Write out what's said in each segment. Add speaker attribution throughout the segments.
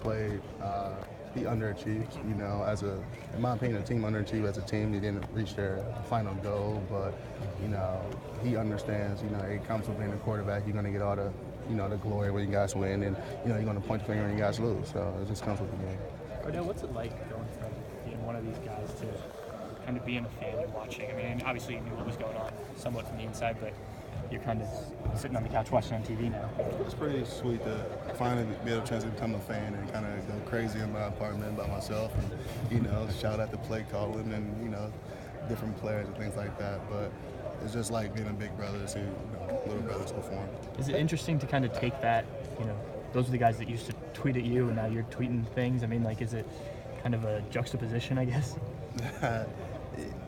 Speaker 1: played, he underachieved. You know, in my opinion, the team underachieved as a team. They didn't reach their final goal, but you know, he understands. You know, it comes with being a quarterback. You're going to get all the the glory when you guys win, and you're going to point the finger when you guys lose. So it just comes with the game.
Speaker 2: Cardale, what's it like going from being one of these guys to kind of being a fan and watching? I mean, obviously you knew what was going on somewhat from the inside, but you're kind of sitting on the couch watching on TV now.
Speaker 1: It's pretty sweet to finally be able to chance to become a fan and kind of go crazy in my apartment by myself and, shout out the play calling and, different players and things like that. But it's just like being a big brother to see little brothers perform.
Speaker 2: Is it interesting to kind of take that, those are the guys that used to tweet at you and now you're tweeting things? I mean, like, is it kind of a juxtaposition, I guess?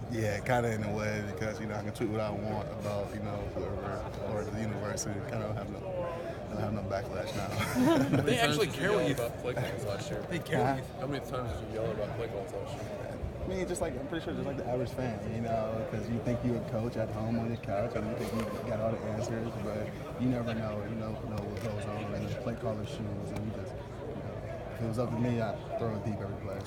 Speaker 1: Yeah, kind of in a way, because I can tweet what I want about whoever or the universe, and kind of don't have no backlash now.
Speaker 3: They actually care what you about play calls last year. They care. How many times did you yell about play calls last year?
Speaker 1: I mean, I'm pretty sure just like the average fan, because you think you're a coach at home on your couch and you think you got all the answers, but you never know, know what goes on in the play caller's shoes, and you just. If it was up to me, I'd throw it deep every play.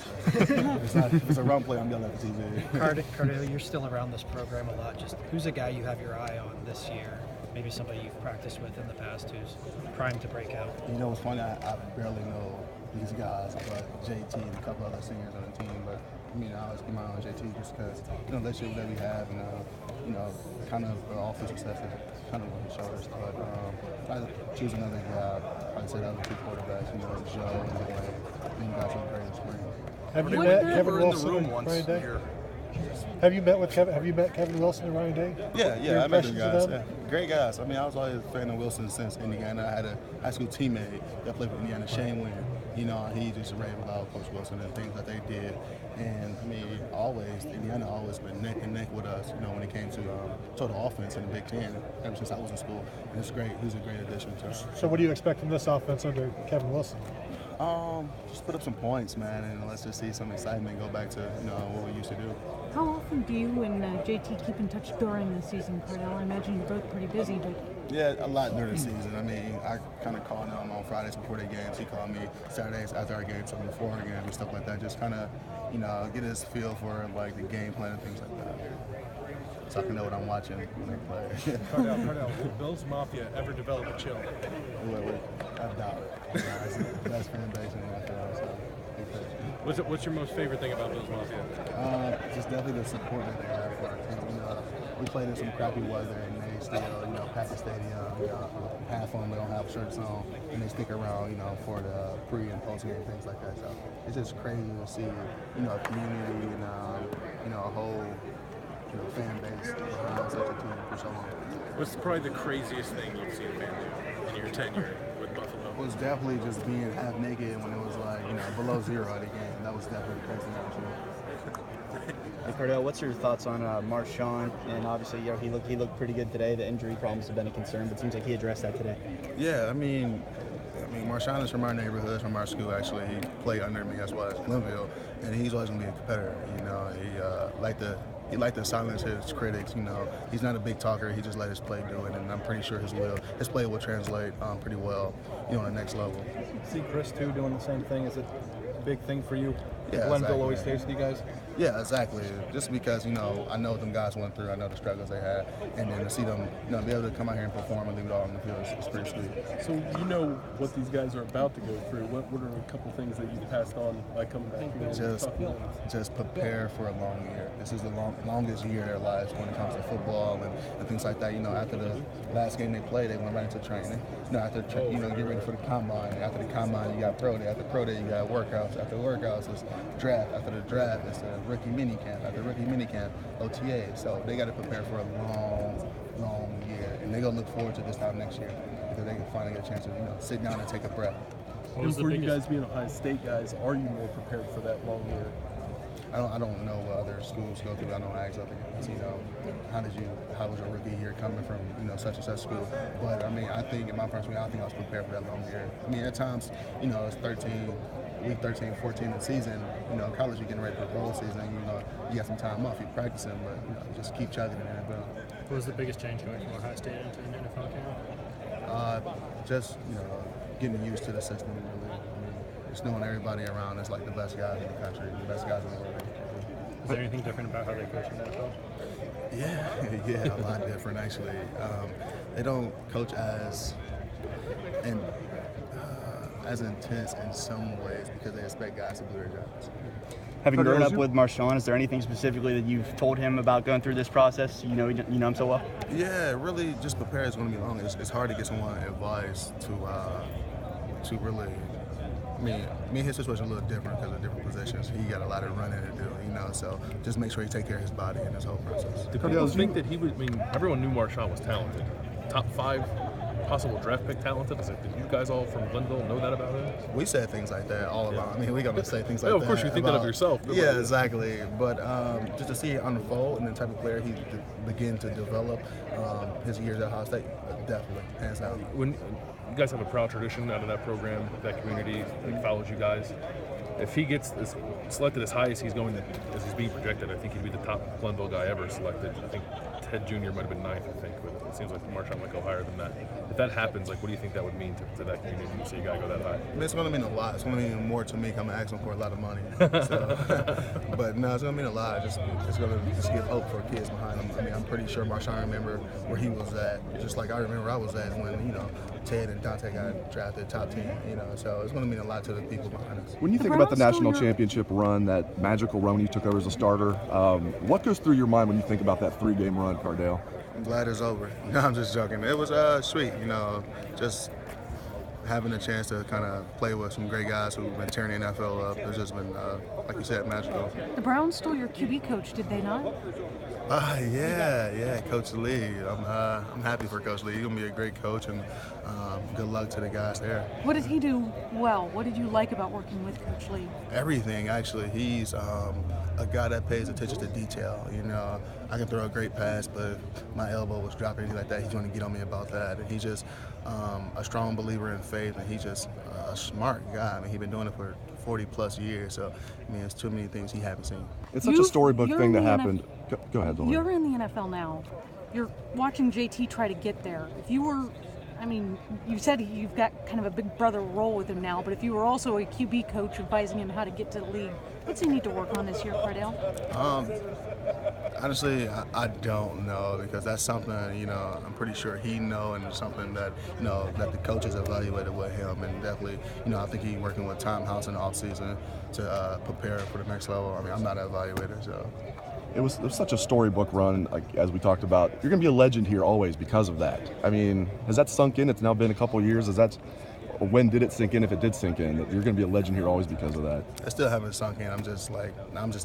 Speaker 1: So if it's a run play, I'm yelling at the TV.
Speaker 4: Cardale, you're still around this program a lot. Just who's a guy you have your eye on this year? Maybe somebody you've practiced with in the past who's primed to break out.
Speaker 1: What's funny? I barely know these guys, but JT and a couple other seniors on the team. But I always keep my eye on JT just because the relationship that we have, and kind of the offensive success is kind of on his shoulders. But if I choose another guy, I'd say the other two quarterbacks, Joe and Dwayne. I think guys are great at spring.
Speaker 5: Have you met Kevin Wilson and Ryan Day? Have you met Kevin Wilson and Ryan Day?
Speaker 1: Yeah, I met them guys. Yeah. Great guys. I was always a fan of Wilson since Indiana. I had a high school teammate that played for Indiana, Shane Wynn. He just raved about Coach Wilson and things that they did. And Indiana always been neck and neck with us, when it came to total offense in the Big Ten ever since I was in school. And it's great. He's a great addition to us.
Speaker 5: So what do you expect from this offense under Kevin Wilson?
Speaker 1: Just put up some points, man, and let's just see some excitement go back to what we used to do.
Speaker 6: How often do you and JT keep in touch during the season, Cardale? I imagine you're both pretty busy, but
Speaker 1: yeah, a lot during the season. I kind of call him on Fridays before the games. He called me Saturdays after our games, something before our games and stuff like that. Just kind of, get his feel for like the game plan and things like that. So I can know what I'm watching when they play.
Speaker 3: Cardale, will Bills Mafia ever develop a chill?
Speaker 1: I doubt it. It's the best fan base in the NFL. So
Speaker 3: What's your most favorite thing about Bills Mafia?
Speaker 1: Just definitely the support that they have for our team. We played in some crappy weather, and they still, pack the stadium. Half of them don't have shirts on, and they stick around, for the pre and post game things like that. So it's just crazy to see, a community and a whole, fan base around such a team for so long.
Speaker 3: What's probably the craziest thing you've seen a fan do in your tenure with Buffalo?
Speaker 1: It was definitely just being half naked when it was like, below zero at the game. That was definitely crazy.
Speaker 7: Hey Cardale, what's your thoughts on Marshawn? And obviously, he looked pretty good today. The injury problems have been a concern, but it seems like he addressed that today.
Speaker 1: Yeah, Marshawn is from our neighborhood, from our school. Actually, he played under me as well as Glenville, and he's always gonna be a competitor. He liked to silence his critics. He's not a big talker. He just let his play do it, and I'm pretty sure his play will translate pretty well, on the next level.
Speaker 5: See Chris too doing the same thing. Is it a big thing for you?
Speaker 1: Yeah,
Speaker 5: Glenville
Speaker 1: exactly.
Speaker 5: always stays with you guys.
Speaker 1: Yeah, exactly. Just because, I know what them guys went through, I know the struggles they had, and then to see them, be able to come out here and perform and leave it all on the field is pretty sweet.
Speaker 8: So what these guys are about to go through. What are a couple things that you've passed on by coming back here?
Speaker 1: Just prepare for a long year. This is the longest year of their lives when it comes to football and things like that. After the last game they played, they went right into training. After get ready for the combine. After the combine, you got pro day. After pro day, you got workouts. After workouts, it's draft. After the draft, it's the rookie mini camp. After rookie mini camp, OTA. So they got to prepare for a long year, and they're gonna look forward to this time next year because they can finally get a chance to sit down and take a breath.
Speaker 8: And for you guys being Ohio State guys, are you more prepared for that long year?
Speaker 1: I don't know what other schools go through. I don't ask other guys, how was your rookie year coming from, such and such school? But I think in my first week, I think I was prepared for that long year. At times, it's week 13, 14 in the season, college you're getting ready for bowl season, you got some time off, you're practicing, but just keep chugging in the NFL.
Speaker 2: What was the biggest change going from Ohio State into an NFL camp?
Speaker 1: Just, getting used to the system, really. just knowing everybody around is like the best guys in the country, the best guys in the world.
Speaker 4: Is there anything different about how they coach in the NFL?
Speaker 1: Yeah, a lot different actually. They don't coach as intense in some ways because they expect guys to do their jobs.
Speaker 7: Having grown up with Marshawn, is there anything specifically that you've told him about going through this process? You know him so well.
Speaker 1: Yeah, really, just prepare is going to be long. It's hard to get someone advice to really. I mean, me and his situation is a little different because of different positions. He got a lot of running to do, so just make sure he take care of his body in this whole process.
Speaker 3: Did people think that he would? I mean, everyone knew Marshawn was talented. Top 5 possible draft pick talented. Did you guys all from Glenville know that about him?
Speaker 1: We said things like that all along. I mean, we got to say things like that.
Speaker 3: Of course, you think that of yourself.
Speaker 1: Yeah, exactly. But just to see it unfold and the type of player he begin to develop his years at Ohio State, definitely, hands down.
Speaker 3: When you guys have a proud tradition out of that program, that community that follows you guys. If he gets selected as high as he's being projected, I think he'd be the top Glenville guy ever selected. I think Ted Jr. might have been 9th, I think, but it seems like Marshawn might go higher than that. If that happens, what do you think that would mean to that community when you see a guy go that high?
Speaker 1: I mean, it's going to mean a lot. It's going to mean more to me. I'm asking for a lot of money. So, but no, it's going to mean a lot. It's going to just give hope for kids behind him. I mean, I'm pretty sure Marshawn remember where he was at, just like I remember I was at when Ted and Dante got drafted top 10. So it's going to mean a lot to the people behind us.
Speaker 9: When you think about the national championship run, that magical run when you took over as a starter, what goes through your mind when you think about that 3-game run, Cardale?
Speaker 1: I'm glad it's over. No, I'm just joking. It was sweet, just having a chance to kind of play with some great guys who've been tearing the NFL up. It's just been, like you said, magical.
Speaker 6: The Browns stole your QB coach, did they not?
Speaker 1: Yeah, Coach Lee. I'm happy for Coach Lee. He's gonna be a great coach, and good luck to the guys there.
Speaker 6: What did he do well? What did you like about working with Coach Lee?
Speaker 1: Everything, actually. He's a guy that pays attention to detail. I can throw a great pass, but if my elbow was dropping, anything like that, he's going to get on me about that. And he's just a strong believer in faith, and he's just a smart guy. I mean, he's been doing it for 40-plus years, so, I mean, there's too many things he haven't seen.
Speaker 9: It's such a storybook thing that happened. Go ahead, Lauren.
Speaker 6: You're in the NFL now. You're watching JT try to get there. If you were, you said you've got kind of a big brother role with him now, but if you were also a QB coach advising him how to get to the league, what's he need to work on this year, Cardale?
Speaker 1: Honestly, I don't know, because that's something, I'm pretty sure he know, and it's something that, that the coaches evaluated with him, and definitely, I think he's working with Tom House in the offseason to prepare for the next level. I mean, I'm not an evaluator, so.
Speaker 9: It was such a storybook run, as we talked about. You're going to be a legend here always because of that. I mean, has that sunk in? It's now been a couple of years. Or when did it sink in, if it did sink in, that you're going to be a legend here always because of that?
Speaker 1: I still haven't sunk in. I'm just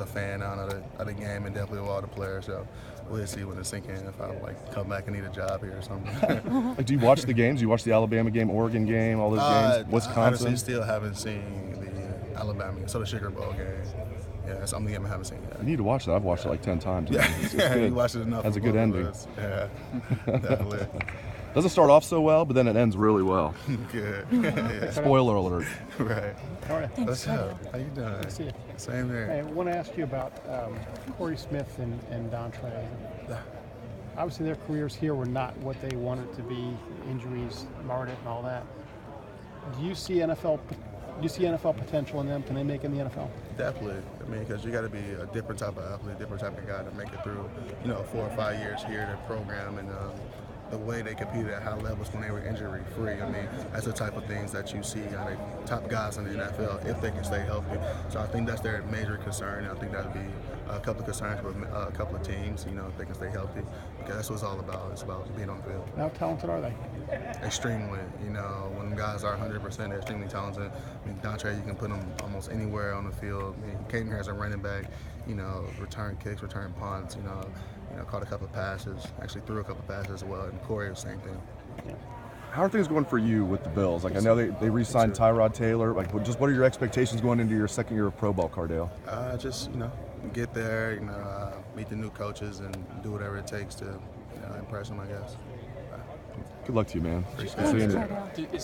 Speaker 1: a fan of the game, and definitely of all the players. So we'll see when it sink in, if I come back and need a job here or something.
Speaker 9: Do you watch the games? Do you watch the Alabama game, Oregon game, all those games? Wisconsin?
Speaker 1: I honestly still haven't seen the Alabama game, so the Sugar Bowl game. Yeah, that's something I haven't seen yet.
Speaker 9: You need to watch that. I've watched it like 10 times.
Speaker 1: Yeah,
Speaker 9: it's good.
Speaker 1: You watched it enough.
Speaker 9: Has a good ending.
Speaker 1: Yeah, definitely.
Speaker 9: Doesn't start off so well, but then it ends really well.
Speaker 1: Good. Yeah.
Speaker 9: Spoiler alert.
Speaker 1: Right.
Speaker 5: All right.
Speaker 1: What's up? How you doing?
Speaker 5: Good to see you.
Speaker 1: Same here.
Speaker 5: I want to ask you about Corey Smith and Dontre. Obviously, their careers here were not what they wanted to be. Injuries marred it and all that. Do you see NFL potential in them? Can they make it in the NFL?
Speaker 1: Definitely. I mean, because you got to be a different type of athlete, different type of guy to make it through, 4 or 5 years here in the program, and the way they competed at high levels when they were injury free. I mean, that's the type of things that you see out of top guys in the NFL if they can stay healthy. So I think that's their major concern. I think that would be a couple of concerns with a couple of teams, if they can stay healthy, because that's what it's all about. It's about being on the field.
Speaker 5: How talented are they?
Speaker 1: Extremely. When guys are 100%, they're extremely talented. I mean, Dontre, you can put him almost anywhere on the field. I mean, he came here as a running back, return kicks, return punts, caught a couple of passes, actually threw a couple of passes as well, and Corey, the same thing.
Speaker 9: How are things going for you with the Bills? I know they re-signed Tyrod Taylor. Just what are your expectations going into your second year of Pro Bowl, Cardale?
Speaker 1: Just, get there, meet the new coaches and do whatever it takes to, impress them, I guess.
Speaker 9: Good luck to you, man.
Speaker 1: Appreciate it.
Speaker 3: Is